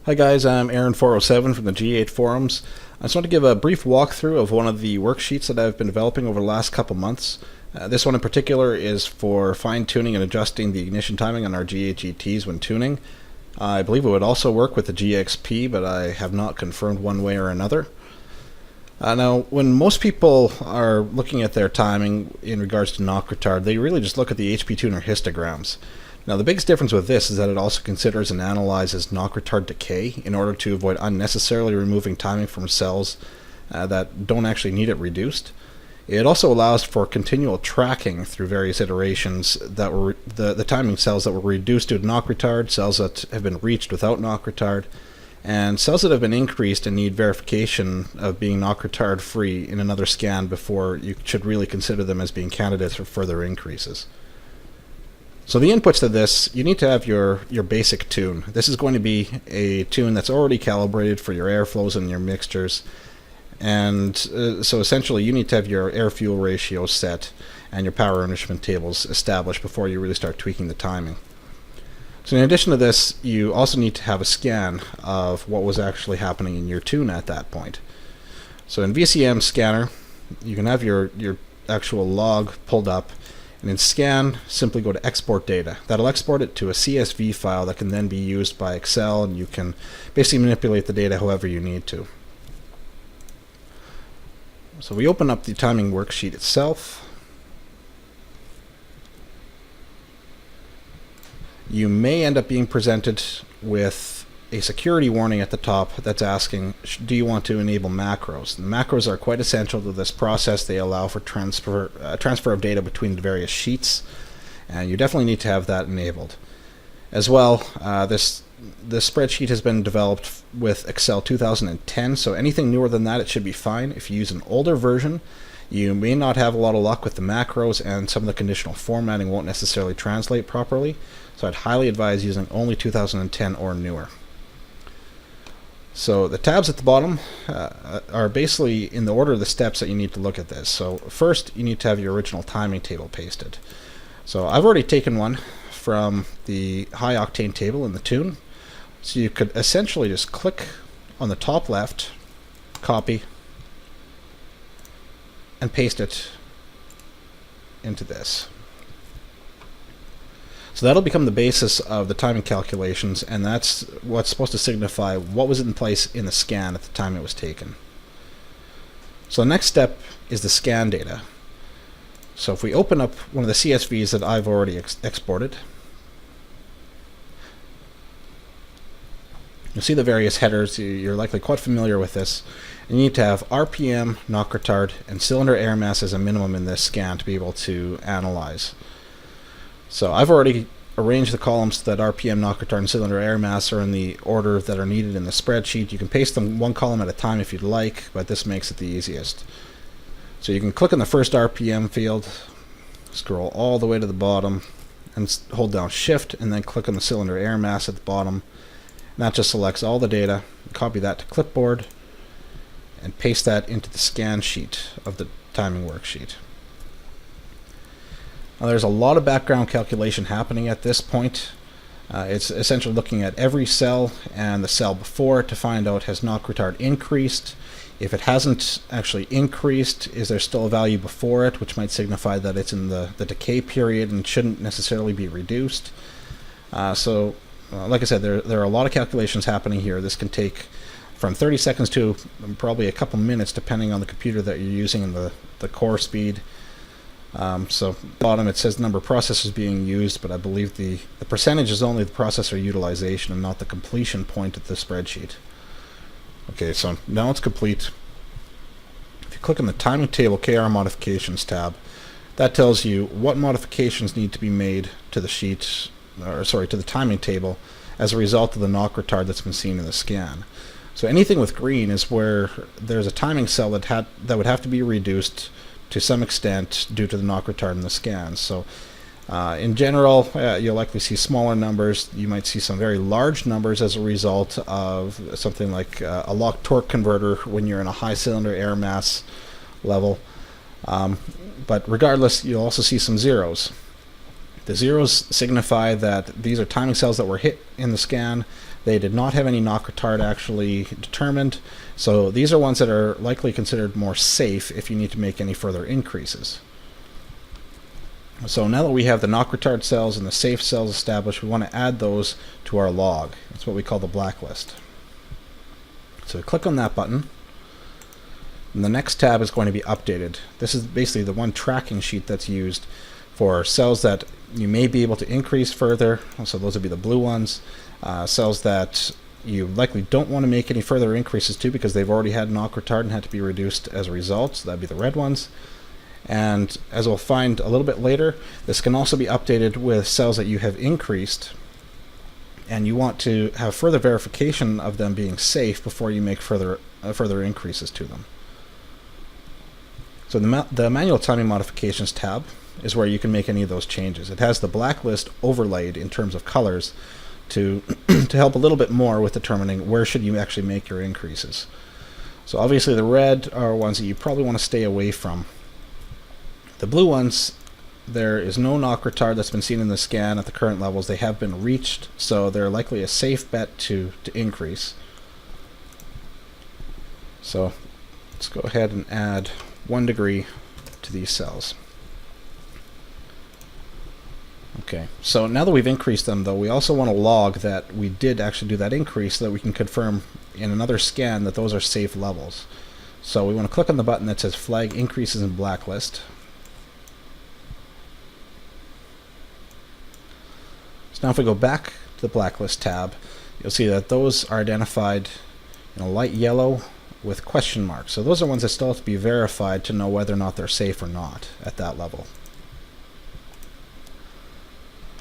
Hi guys, I'm Aaron407 from the G8 forums. I just want to give a brief walkthrough of one of the worksheets that I've been developing over the last couple months. This one in particular is for fine-tuning and adjusting the ignition timing on our G8 GTs when tuning. I believe it would also work with the GXP, but I have not confirmed one way or another. Now, when most people are looking at their timing in regards to knock retard, they really just look at the HP tuner histograms. Now, the biggest difference with this is that it also considers and analyzes knock retard decay in order to avoid unnecessarily removing timing from cells that don't actually need it reduced. It also allows for continual tracking through various iterations that were the timing cells that were reduced due to knock retard, cells that have been reached without knock retard, and cells that have been increased and need verification of being knock retard free in another scan before you should really consider them as being candidates for further increases. So the inputs to this, you need to have your basic tune. This is going to be a tune that's already calibrated for your airflows and your mixtures. And so essentially you need to have your air-fuel ratio set and your power enrichment tables established before you really start tweaking the timing. So in addition to this, you also need to have a scan of what was actually happening in your tune at that point. So in VCM Scanner, you can have your actual log pulled up. And in Scan, simply go to Export Data. That'll export it to a CSV file that can then be used by Excel, and you can basically manipulate the data however you need to. So we open up the timing worksheet itself. You may end up being presented with a security warning at the top that's asking, do you want to enable macros? And macros are quite essential to this process. They allow for transfer of data between the various sheets, and you definitely need to have that enabled. As well, this spreadsheet has been developed with Excel 2010, so anything newer than that, it should be fine. If you use an older version, you may not have a lot of luck with the macros, and some of the conditional formatting won't necessarily translate properly. So I'd highly advise using only 2010 or newer. So the tabs at the bottom are basically in the order of the steps that you need to look at this. So first, you need to have your original timing table pasted. So I've already taken one from the high octane table in the tune. So you could essentially just click on the top left, copy, and paste it into this. So that'll become the basis of the timing calculations, and that's what's supposed to signify what was in place in the scan at the time it was taken. So the next step is the scan data. So if we open up one of the CSVs that I've already exported, you'll see the various headers. You're likely quite familiar with this. And you need to have RPM, knock retard, and cylinder air mass as a minimum in this scan to be able to analyze. So I've already arranged the columns so that RPM, knock retard, and cylinder air mass are in the order that are needed in the spreadsheet. You can paste them one column at a time if you'd like, but this makes it the easiest. So you can click on the first RPM field, scroll all the way to the bottom, and hold down Shift, and then click on the cylinder air mass at the bottom. And that just selects all the data. Copy that to clipboard, and paste that into the scan sheet of the timing worksheet. Now, there's a lot of background calculation happening at this point. It's essentially looking at every cell and the cell before it to find out, has knock retard increased? If it hasn't actually increased, is there still a value before it, which might signify that it's in the decay period and shouldn't necessarily be reduced? Like I said, there are a lot of calculations happening here. This can take from 30 seconds to probably a couple minutes, depending on the computer that you're using and the core speed. So bottom it says the number of processors being used, but I believe the percentage is only the processor utilization and not the completion point of the spreadsheet. Okay, so now it's complete. If you click on the timing table KR modifications tab, that tells you what modifications need to be made to the sheet, or sorry, to the timing table as a result of the knock retard that's been seen in the scan. So anything with green is where there's a timing cell that would have to be reduced to some extent due to the knock retard in the scans. So in general, you'll likely see smaller numbers. You might see some very large numbers as a result of something like a lock torque converter when you're in a high cylinder air mass level. But regardless, you'll also see some zeros. The zeros signify that these are timing cells that were hit in the scan. They did not have any knock retard actually determined, so these are ones that are likely considered more safe if you need to make any further increases. So now that we have the knock retard cells and the safe cells established, we want to add those to our log. That's what we call the blacklist. So click on that button, and the next tab is going to be updated. This is basically the one tracking sheet that's used for cells that you may be able to increase further, so those would be the blue ones. Cells that you likely don't want to make any further increases to because they've already had knock retard and had to be reduced as a result, so that'd be the red ones. And as we'll find a little bit later, this can also be updated with cells that you have increased and you want to have further verification of them being safe before you make further increases to them. So the manual timing modifications tab is where you can make any of those changes. It has the blacklist overlaid in terms of colors to to help a little bit more with determining where should you actually make your increases. So obviously the red are ones that you probably want to stay away from. The blue ones, there is no knock retard that's been seen in the scan at the current levels. They have been reached, so they're likely a safe bet to increase. So let's go ahead and add 1 degree to these cells. Okay, so now that we've increased them though, we also want to log that we did actually do that increase so that we can confirm in another scan that those are safe levels. So we want to click on the button that says flag increases in blacklist. So now if we go back to the blacklist tab, you'll see that those are identified in light yellow with question marks. So those are ones that still have to be verified to know whether or not they're safe or not at that level.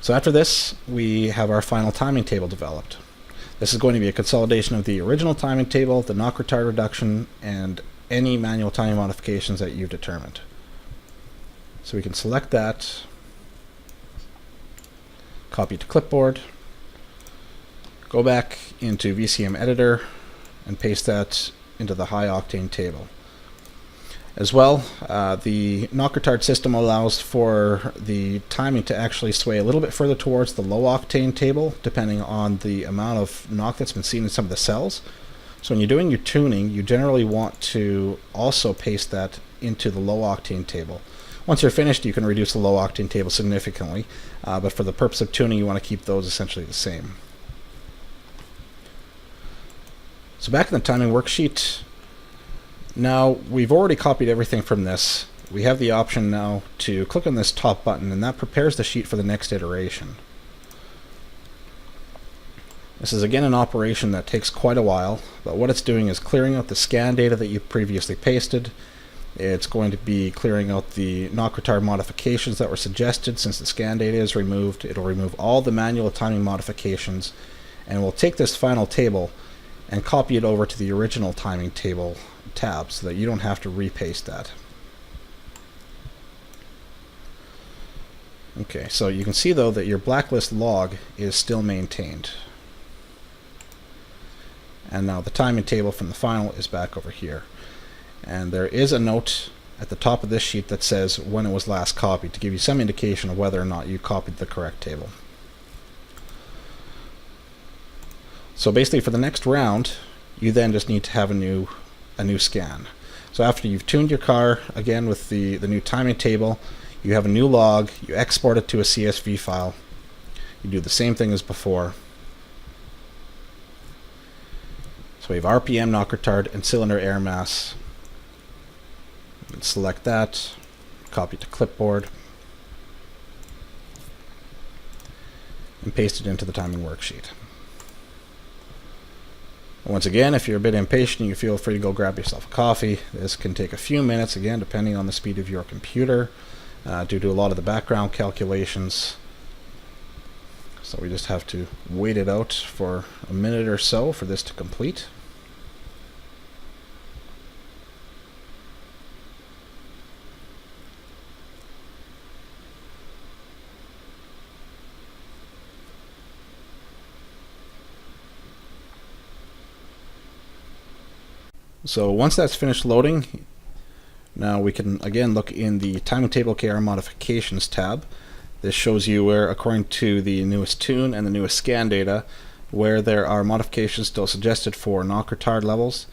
So after this, we have our final timing table developed. This is going to be a consolidation of the original timing table, the knock retard reduction, and any manual timing modifications that you've determined. So we can select that, copy to clipboard, go back into VCM editor, and paste that into the high octane table. As well, the knock retard system allows for the timing to actually sway a little bit further towards the low octane table, depending on the amount of knock that's been seen in some of the cells. So when you're doing your tuning, you generally want to also paste that into the low octane table. Once you're finished, you can reduce the low octane table significantly, but for the purpose of tuning, you want to keep those essentially the same. So back in the timing worksheet, now we've already copied everything from this. We have the option now to click on this top button, and that prepares the sheet for the next iteration. This is again an operation that takes quite a while, but what it's doing is clearing out the scan data that you previously pasted. It's going to be clearing out the knock retard modifications that were suggested since the scan data is removed. It'll remove all the manual timing modifications, and we'll take this final table and copy it over to the original timing table tab so that you don't have to repaste that. Okay, so you can see though that your blacklist log is still maintained. And now the timing table from the final is back over here. And there is a note at the top of this sheet that says when it was last copied to give you some indication of whether or not you copied the correct table. So basically for the next round, you then just need to have a new scan. So after you've tuned your car, again with the new timing table, you have a new log, you export it to a CSV file, you do the same thing as before. So we have RPM, knock retard, and cylinder air mass. Select that, copy to clipboard, and paste it into the timing worksheet. Once again, if you're a bit impatient, you feel free to go grab yourself a coffee. This can take a few minutes, again, depending on the speed of your computer, due to a lot of the background calculations. So we just have to wait it out for a minute or so for this to complete. So once that's finished loading, now we can again look in the timing table KR modifications tab. This shows you where, according to the newest tune and the newest scan data, where there are modifications still suggested for knock retard levels.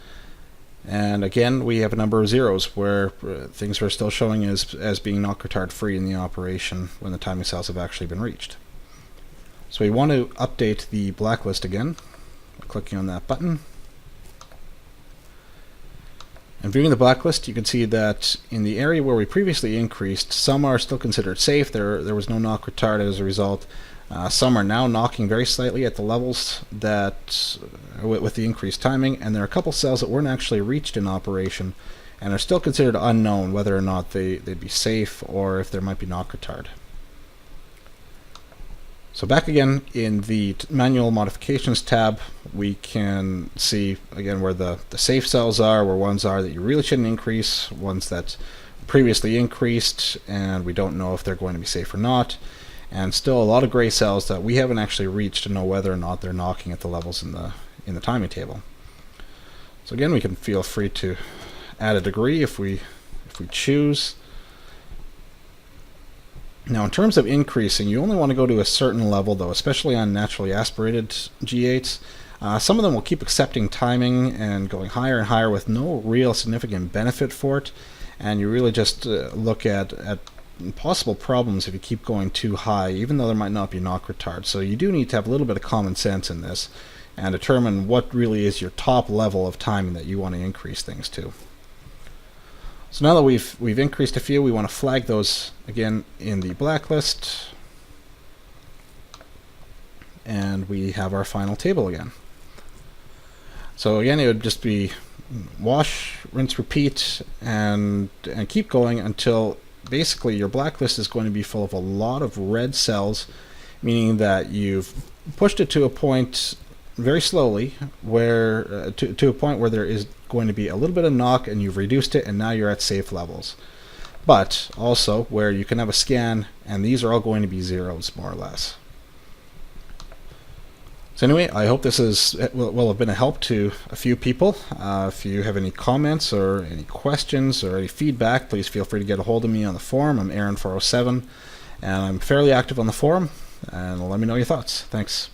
And again, we have a number of zeros where things are still showing as being knock retard free in the operation when the timing cells have actually been reached. So we want to update the blacklist again by clicking on that button. And viewing the blacklist, you can see that in the area where we previously increased, some are still considered safe. There was no knock retard as a result. Some are now knocking very slightly at the levels that with the increased timing, and there are a couple cells that weren't actually reached in operation and are still considered unknown whether or not they'd be safe or if there might be knock retard. So back again in the manual modifications tab, we can see again where the safe cells are, where ones are that you really shouldn't increase, ones that previously increased and we don't know if they're going to be safe or not, and still a lot of gray cells that we haven't actually reached to know whether or not they're knocking at the levels in the timing table. So again, we can feel free to add a degree if we choose. Now, in terms of increasing, you only want to go to a certain level, though, especially on naturally aspirated G8s. Some of them will keep accepting timing and going higher and higher with no real significant benefit for it, and you really just look at possible problems if you keep going too high, even though there might not be knock retard. So you do need to have a little bit of common sense in this and determine what really is your top level of timing that you want to increase things to. So now that we've increased a few, we want to flag those again in the blacklist, and we have our final table again. So again, it would just be wash, rinse, repeat, and keep going until basically your blacklist is going to be full of a lot of red cells, meaning that you've pushed it to a point very slowly where to a point where there is going to be a little bit of knock and you've reduced it and now you're at safe levels, but also where you can have a scan and these are all going to be zeros more or less. So anyway, I hope this will have been a help to a few people. If you have any comments or any questions or any feedback, please feel free to get a hold of me on the forum. I'm Aaron407 and I'm fairly active on the forum, and let me know your thoughts. Thanks.